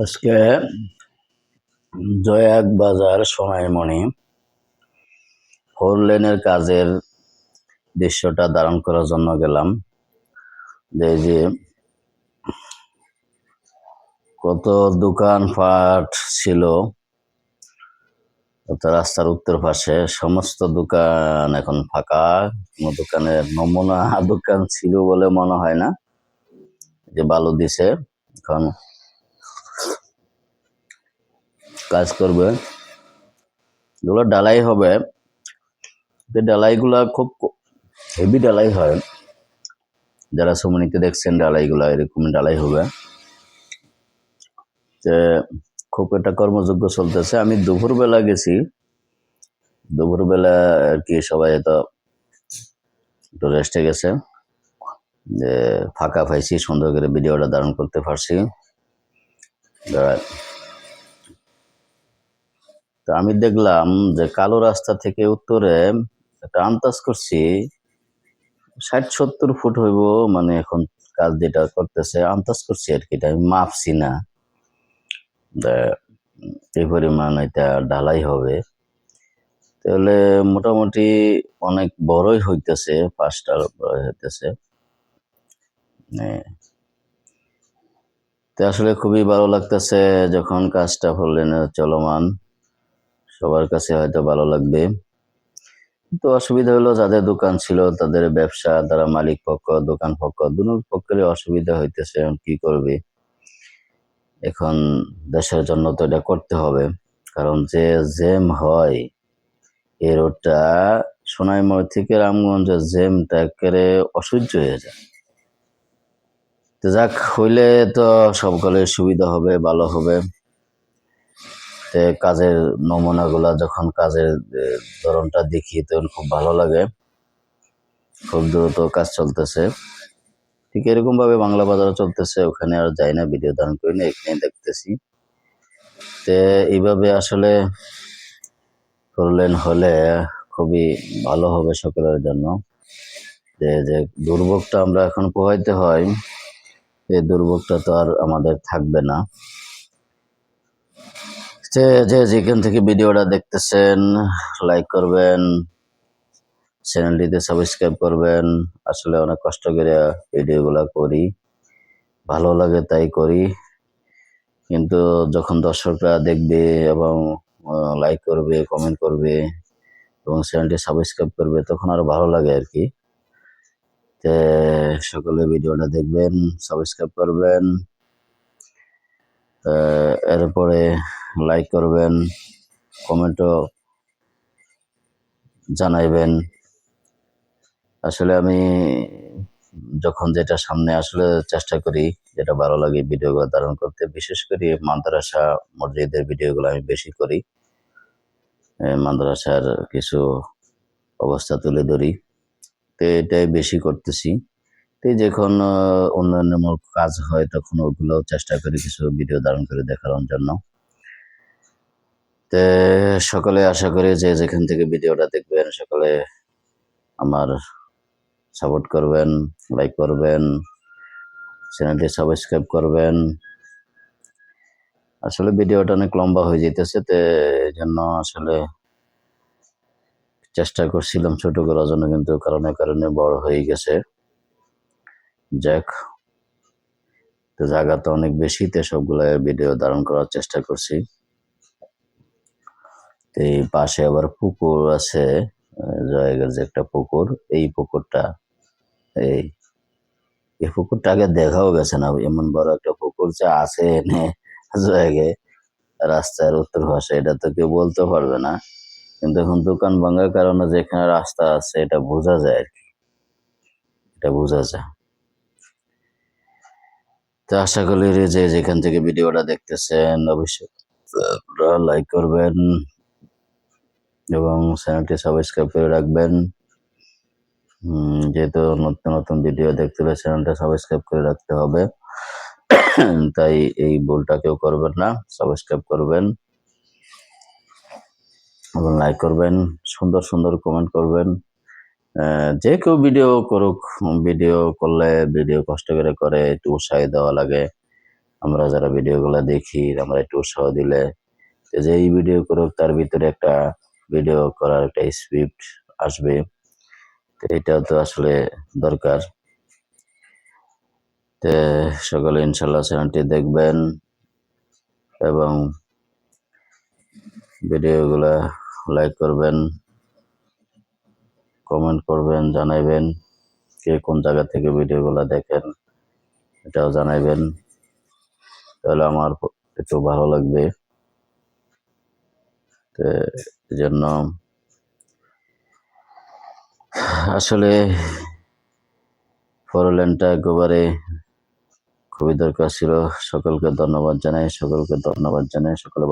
আজকে জয়াক বাজার সোনাইমণি 4 লেনের কাজের দৃশ্যটা ধারণ করার জন্য গেলাম। যে কত দোকানপাট ছিল রাস্তার উত্তর পাশে, সমস্ত দোকান এখন ফাঁকা। কোনো দোকানের নমুনা দোকান ছিল বলে মনে হয় না। যে বালু দিছে, এখন কাজ করবে, এগুলো ডালাই হবে। ডালাইগুলা খুব হেভি ডালাই হয়, যারা সুমনিতে দেখছেন ডালাইগুলা এরকম ডালাই হবে। খুব একটা কর্মযোগ্য চলতেছে। আমি দুপুরবেলা গেছি, দুপুরবেলা আর কি সবাই তো একটু রেস্টে গেছে, যে ফাঁকা পাইছি, সুন্দর করে ভিডিওটা ধারণ করতে পারছি। তো আমি দেখলাম যে কালো রাস্তা থেকে উত্তরে একটা আন্দাজ করছি 60-70 ফুট হইব, মানে এখন কাজ যেটা করতেছে আন্দাজ করছি আর কি, এটা আমি মাপছি না, এই পরিমাণ এটা ঢালাই হবে। তাহলে মোটামুটি অনেক বড়ই হইতেছে, 5টার বড় হইতেছে। তো আসলে খুবই ভালো লাগতেছে যখন কাজটা করলেন চলমান, সবার কাছে হয়তো ভালো লাগবে। তো অসুবিধা হলো যাদের দোকান ছিল তাদের ব্যবসা, তারা মালিক পক্ষ দোকান পক্ষ দুনো পক্ষের অসুবিধা হইতেছে। কি করবে এখন, দেশের জন্য তো এটা করতে হবে, কারণ যে জ্যাম হয় এই রোডটা সোনাইমুড়ি থেকে রামগঞ্জের জ্যামটা একেবারে অসহ্য হয়ে যায়। তো যাক, হইলে তো সকলের সুবিধা হবে, ভালো হবে। কাজের নমুনাগুলা যখন কাজের ধরনটা দেখি তখন খুব ভালো লাগে, খুব দ্রুত কাজ চলতেছে। ঠিক এরকম ভাবে বাংলা বাজারও চলতেছে, ওখানে আর যাই না, ভিডিও ধারণ করি না, এখানে দেখতেছি। তো এইভাবে আসলে করলেন হলে খুবই ভালো হবে সকলের জন্য। যে দুর্ভোগটা আমরা এখন পোহাইতে হয়, এই দুর্ভোগটা তো আর আমাদের থাকবে না। যে যেখান থেকে ভিডিওটা দেখতেছেন লাইক করবেন, চ্যানেলটিতে সাবস্ক্রাইব করবেন। আসলে অনেক কষ্ট করে ভিডিওগুলো করি, ভালো লাগে তাই করি, কিন্তু যখন দর্শকরা দেখবে এবং লাইক করবে, কমেন্ট করবে এবং চ্যানেলটি সাবস্ক্রাইব করবে তখন আরো ভালো লাগে আর কি। সকলে ভিডিওটা দেখবেন, সাবস্ক্রাইব করবেন, এরপরে লাইক করবেন, কমেন্টও জানাইবেন। আসলে আমি যখন যেটা সামনে আসলে চেষ্টা করি, যেটা ভালো লাগে ভিডিওগুলো ধারণ করতে, বিশেষ করে মাদ্রাসা মসজিদের ভিডিওগুলো আমি বেশি করি। মাদ্রাসার কিছু অবস্থা তুলে ধরি, তো এটাই বেশি করতেছি। তো যখন উন্নয়নমূলক কাজ হয় তখন ওগুলো চেষ্টা করি কিছু ভিডিও ধারণ করে দেখানোর জন্য। তো সকলে আশা করি যে যেখান থেকে ভিডিওটা দেখবেন সকলে আমার সাপোর্ট করবেন, লাইক করবেন, চ্যানেলটি সাবস্ক্রাইব করবেন। আসলে ভিডিওটা অনেক লম্বা হয়ে যেতেছে, তো এই জন্য আসলে চেষ্টা করছিলাম ছোট করার জন্য, কিন্তু কারণে কারণে বড় হয়ে গেছে। যাক, তো জায়গা তো অনেক বেশি, তো সবগুলো ভিডিও ধারণ করার চেষ্টা করছি। তো এই পাশে আবার পুকুর আছে, জায়গার যে একটা পুকুর, এই পুকুরটা এই পুকুরটা আগে দেখাও গেছে না, এমন বড় একটা পুকুর যে আছে এনে জায়গায় রাস্তার উত্তর পাশে, এটা তো কেউ বলতে পারবে না। কিন্তু এখন দোকান ভাঙার কারণে যেখানে রাস্তা আছে এটা বোঝা যায় আর কি, এটা বোঝা যায়। তো আশা করি যে যেখান থেকে ভিডিওটা দেখতেছেন অবশ্যই লাইক করবেন এবং চ্যানেলটি সাবস্ক্রাইব করে রাখবেন। যেহেতু নতুন নতুন ভিডিও দেখতে হলে চ্যানেলটা সাবস্ক্রাইব করে রাখতে হবে, তাই এই ভুলটা কেউ করবেন না, সাবস্ক্রাইব করবেন এবং লাইক করবেন, সুন্দর সুন্দর কমেন্ট করবেন। যে কেউ ভিডিও করুক, ভিডিও করলে ভিডিও কষ্ট করে একটু উৎসাহ দেওয়া লাগে। আমরা যারা ভিডিওগুলো দেখি আমরা একটু উৎসাহ দিলে যে এই ভিডিও করুক তার ভিতরে একটা ভিডিও করার একটা স্ক্রিপ্ট আসবে। তো এটাও তো আসলে দরকার। তো সকলে ইনশাল্লাহ চ্যানেলটি দেখবেন এবং ভিডিওগুলা লাইক করবেন, কমেন্ট করবেন, জানাইবেন কে কোন জায়গা থেকে ভিডিওগুলা দেখেন এটাও জানাইবেন, তাহলে আমার একটু ভালো লাগবে। তো এই জন্য আসলে 4 লেনটা একেবারে খুবই দরকার ছিল। সকলকে ধন্যবাদ জানাই সকলে